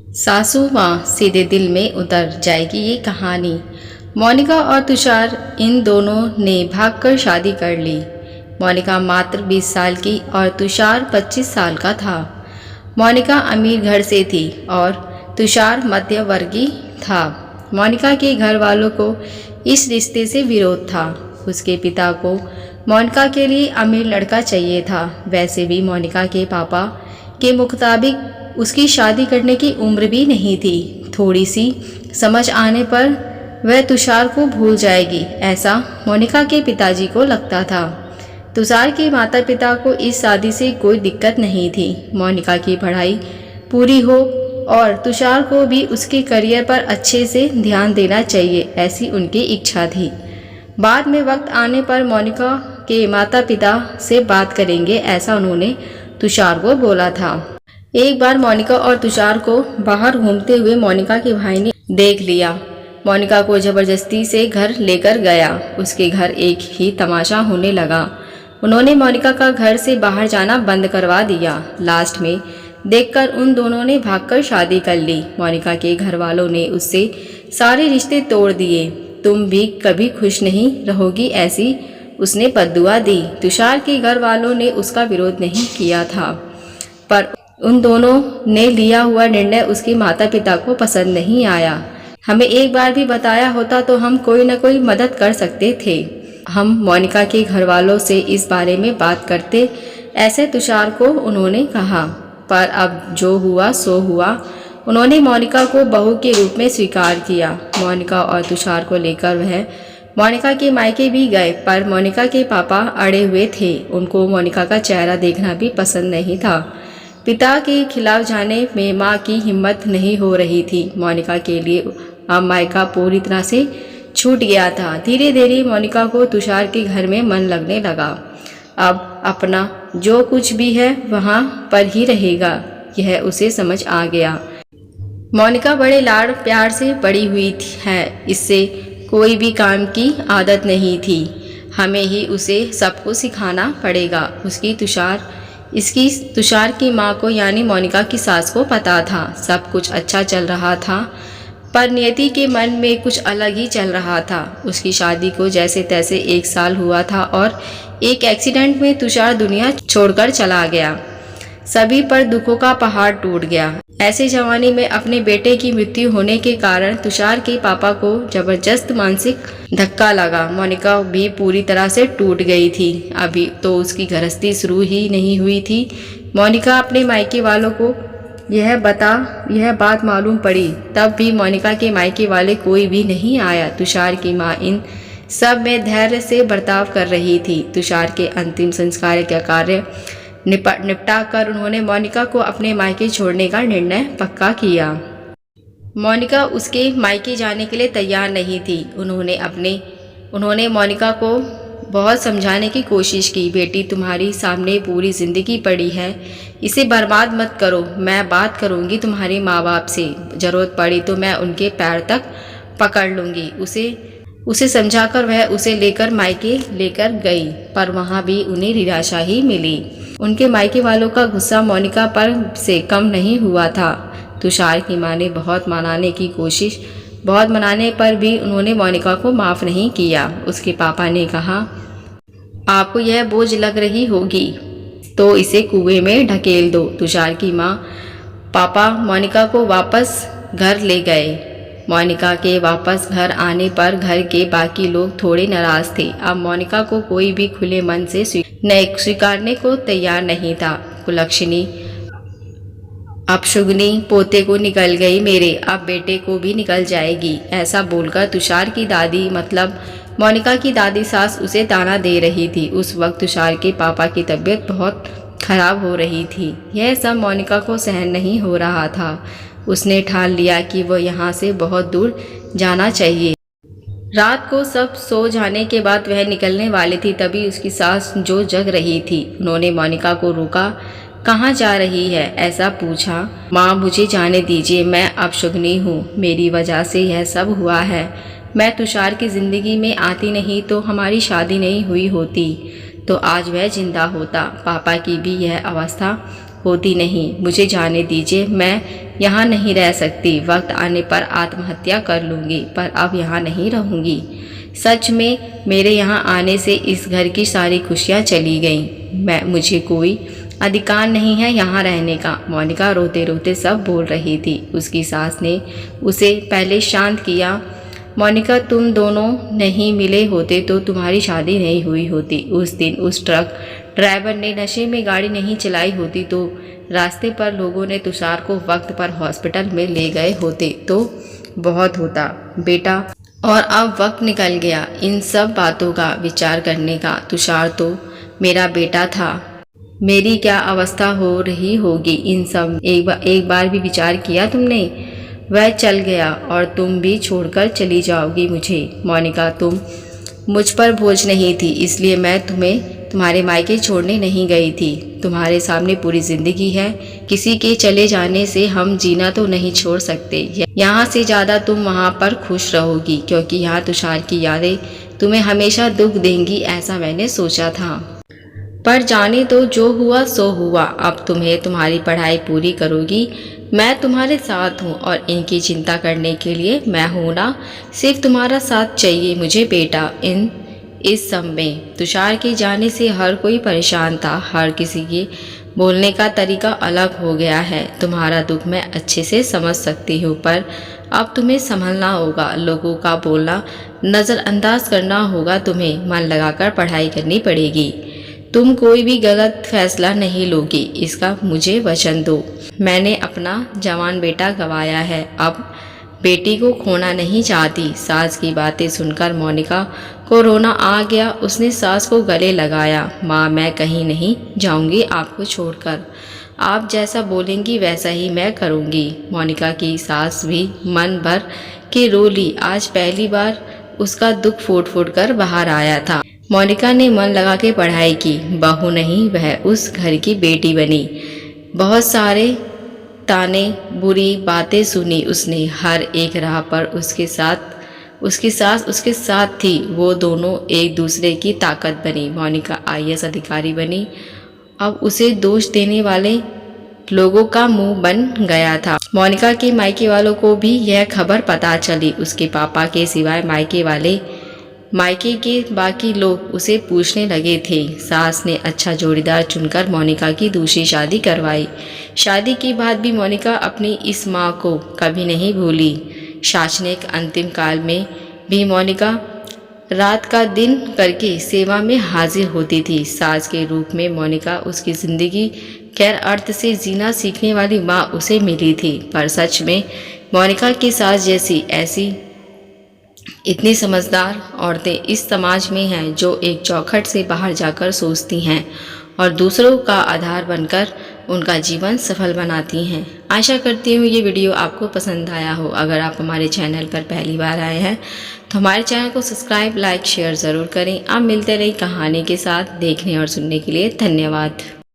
सासू माँ सीधे दिल में उतर जाएगी ये कहानी। मोनिका और तुषार इन दोनों ने भागकर शादी कर ली। मोनिका मात्र 20 साल की और तुषार 25 साल का था। मोनिका अमीर घर से थी और तुषार मध्यवर्गीय था। मोनिका के घर वालों को इस रिश्ते से विरोध था। उसके पिता को मोनिका के लिए अमीर लड़का चाहिए था। वैसे भी मोनिका के पापा के मुताबिक उसकी शादी करने की उम्र भी नहीं थी। थोड़ी सी समझ आने पर वह तुषार को भूल जाएगी, ऐसा मोनिका के पिताजी को लगता था। तुषार के माता पिता को इस शादी से कोई दिक्कत नहीं थी। मोनिका की पढ़ाई पूरी हो और तुषार को भी उसके करियर पर अच्छे से ध्यान देना चाहिए, ऐसी उनकी इच्छा थी। बाद में वक्त आने पर मोनिका के माता पिता से बात करेंगे, ऐसा उन्होंने तुषार को बोला था। एक बार मोनिका और तुषार को बाहर घूमते हुए मोनिका के भाई ने देख लिया। मोनिका को जबरदस्ती से घर लेकर गया। उसके घर एक ही तमाशा होने लगा। उन्होंने मोनिका का घर से बाहर जाना बंद करवा दिया। लास्ट में देखकर उन दोनों ने भागकर शादी कर ली। मोनिका के घर वालों ने उससे सारे रिश्ते तोड़ दिए। तुम भी कभी खुश नहीं रहोगी, ऐसी उसने बद्दुआ दी। तुषार के घर वालों ने उसका विरोध नहीं किया था, पर उन दोनों ने लिया हुआ निर्णय उसके माता पिता को पसंद नहीं आया। हमें एक बार भी बताया होता तो हम कोई न कोई मदद कर सकते थे। हम मोनिका के घर वालों से इस बारे में बात करते, ऐसे तुषार को उन्होंने कहा। पर अब जो हुआ सो हुआ। उन्होंने मोनिका को बहू के रूप में स्वीकार किया। मोनिका और तुषार को लेकर वह मोनिका के मायके भी गए, पर मोनिका के पापा अड़े हुए थे। उनको मोनिका का चेहरा देखना भी पसंद नहीं था। पिता के खिलाफ जाने में मां की हिम्मत नहीं हो रही थी। मोनिका के लिए अब मायका पूरी तरह से छूट गया था। धीरे धीरे मोनिका को तुषार के घर में मन लगने लगा। अब अपना जो कुछ भी है वहां पर ही रहेगा, यह उसे समझ आ गया। मोनिका बड़े लाड़ प्यार से बड़ी हुई है। इससे कोई भी काम की आदत नहीं थी। हमें ही उसे सब कुछ सिखाना पड़ेगा। इसकी तुषार की माँ को यानी मोनिका की सास को पता था। सब कुछ अच्छा चल रहा था, पर नियति के मन में कुछ अलग ही चल रहा था। उसकी शादी को जैसे तैसे 1 साल हुआ था और एक एक्सीडेंट में तुषार दुनिया छोड़कर चला गया। सभी पर दुखों का पहाड़ टूट गया। ऐसे जवानी में अपने बेटे की मृत्यु होने के कारण तुषार के पापा को जबरदस्त मानसिक धक्का लगा। मोनिका भी पूरी तरह से टूट गई थी। अभी तो उसकी गृहस्थी शुरू ही नहीं हुई थी। मोनिका अपने मायके वालों को यह बात मालूम पड़ी, तब भी मोनिका के मायके वाले कोई भी नहीं आया। तुषार की माँ इन सब में धैर्य से बर्ताव कर रही थी। तुषार के अंतिम संस्कार का कार्य निपटा कर उन्होंने मोनिका को अपने मायके छोड़ने का निर्णय पक्का किया। मोनिका उसके मायके जाने के लिए तैयार नहीं थी। उन्होंने मोनिका को बहुत समझाने की कोशिश की। बेटी, तुम्हारी सामने पूरी जिंदगी पड़ी है, इसे बर्बाद मत करो। मैं बात करूंगी तुम्हारे माँ बाप से, जरूरत पड़ी तो मैं उनके पैर तक पकड़ लूंगी। उसे समझाकर वह उसे लेकर मायके लेकर गई, पर वहाँ भी उन्हें निराशा ही मिली। उनके मायके वालों का गुस्सा मोनिका पर से कम नहीं हुआ था। तुषार की माँ ने बहुत मनाने पर भी उन्होंने मोनिका को माफ़ नहीं किया। उसके पापा ने कहा, आपको यह बोझ लग रही होगी तो इसे कुएं में ढकेल दो। तुषार की पापा मोनिका को वापस घर ले गए। मोनिका के वापस घर आने पर घर के बाकी लोग थोड़े नाराज थे। अब मोनिका को कोई भी खुले मन से स्वीकारने को तैयार नहीं था। कुलक्षणी अपशुगनी पोते को निकल गई मेरे, अब बेटे को भी निकल जाएगी, ऐसा बोलकर तुषार की दादी मतलब मोनिका की दादी सास उसे ताना दे रही थी। उस वक्त तुषार के पापा की तबीयत बहुत खराब हो रही थी। यह सब मोनिका को सहन नहीं हो रहा था। उसने ठान लिया कि वह यहाँ से बहुत दूर जाना चाहिए। रात को सब सो जाने के बाद वह निकलने वाली थी, तभी उसकी सास जो जग रही थी। उन्होंने मोनिका को रोका। कहाँ जा रही है, ऐसा पूछा। माँ, मुझे जाने दीजिए, मैं अपशुगनी हूँ, मेरी वजह से यह सब हुआ है। मैं तुषार की ज़िंदगी में आती नहीं तो हमारी शादी नहीं हुई होती, तो आज वह जिंदा होता। पापा की भी यह अवस्था होती नहीं। मुझे जाने दीजिए, मैं यहाँ नहीं रह सकती। वक्त आने पर आत्महत्या कर लूँगी, पर अब यहाँ नहीं रहूँगी। सच में मेरे यहाँ आने से इस घर की सारी खुशियाँ चली गईं। मुझे कोई अधिकार नहीं है यहाँ रहने का। मोनिका रोते रोते सब बोल रही थी। उसकी सास ने उसे पहले शांत किया। मोनिका, तुम दोनों नहीं मिले होते तो तुम्हारी शादी नहीं हुई होती। उस दिन उस ट्रक ड्राइवर ने नशे में गाड़ी नहीं चलाई होती तो रास्ते पर लोगों ने तुषार को वक्त पर हॉस्पिटल में ले गए होते तो बहुत होता बेटा। और अब वक्त निकल गया इन सब बातों का विचार करने का। तुषार तो मेरा बेटा था। मेरी क्या अवस्था हो रही होगी इन सब एक बार भी विचार किया तुमने? वह चल गया और तुम भी छोड़कर चली जाओगी मुझे। मोनिका, तुम मुझ पर बोझ नहीं थी, इसलिए मैं तुम्हें तुम्हारे मायके छोड़ने नहीं गई थी। तुम्हारे सामने पूरी जिंदगी है। किसी के चले जाने से हम जीना तो नहीं छोड़ सकते। यहाँ से ज़्यादा तुम वहाँ पर खुश रहोगी, क्योंकि यहाँ तुषार की यादें तुम्हें हमेशा दुख देंगी, ऐसा मैंने सोचा था। पर जाने तो जो हुआ सो हुआ। अब तुम्हें तुम्हारी पढ़ाई पूरी करोगी। मैं तुम्हारे साथ हूँ और इनकी चिंता करने के लिए मैं हूँ ना। सिर्फ तुम्हारा साथ चाहिए मुझे बेटा। इस सब में तुषार के जाने से हर कोई परेशान था। हर किसी के बोलने का तरीका अलग हो गया है। तुम्हारा दुख मैं अच्छे से समझ सकती हूँ, पर अब तुम्हें संभलना होगा। लोगों का बोलना नज़रअंदाज करना होगा। तुम्हें मन लगाकर पढ़ाई करनी पड़ेगी। तुम कोई भी गलत फैसला नहीं लोगी, इसका मुझे वचन दो। मैंने अपना जवान बेटा गंवाया है, अब बेटी को खोना नहीं चाहती। सास की बातें सुनकर मोनिका को रोना आ गया। उसने सास को गले लगाया। माँ, मैं कहीं नहीं जाऊंगी आपको छोड़कर। आप जैसा बोलेंगी वैसा ही मैं करूंगी। मोनिका की सास भी मन भर के रो ली। आज पहली बार उसका दुख फूट फूट कर बाहर आया था। मोनिका ने मन लगा के पढ़ाई की। बहू नहीं, वह उस घर की बेटी बनी। बहुत सारे ताने बुरी बातें सुनी उसने। हर एक राह पर उसकी सास उसके साथ थी। वो दोनों एक दूसरे की ताकत बनी। मोनिका IAS अधिकारी बनी। अब उसे दोष देने वाले लोगों का मुंह बन गया था। मोनिका के मायके वालों को भी यह खबर पता चली। उसके पापा के सिवाय मायके के बाकी लोग उसे पूछने लगे थे। सास ने अच्छा जोड़ीदार चुनकर मोनिका की दूसरी शादी करवाई। शादी के बाद भी मोनिका अपनी इस माँ को कभी नहीं भूली। शैक्षणिक अंतिम काल में भी मोनिका रात का दिन करके सेवा में हाजिर होती थी। सास के रूप में मोनिका उसकी ज़िंदगी गैर अर्थ से जीना सीखने वाली माँ उसे मिली थी। पर सच में मोनिका की सास जैसी ऐसी इतनी समझदार औरतें इस समाज में हैं जो एक चौखट से बाहर जाकर सोचती हैं और दूसरों का आधार बनकर उनका जीवन सफल बनाती हैं। आशा करती हूँ ये वीडियो आपको पसंद आया हो। अगर आप हमारे चैनल पर पहली बार आए हैं तो हमारे चैनल को सब्सक्राइब, लाइक, शेयर ज़रूर करें। आप मिलते रही कहानी के साथ। देखने और सुनने के लिए धन्यवाद।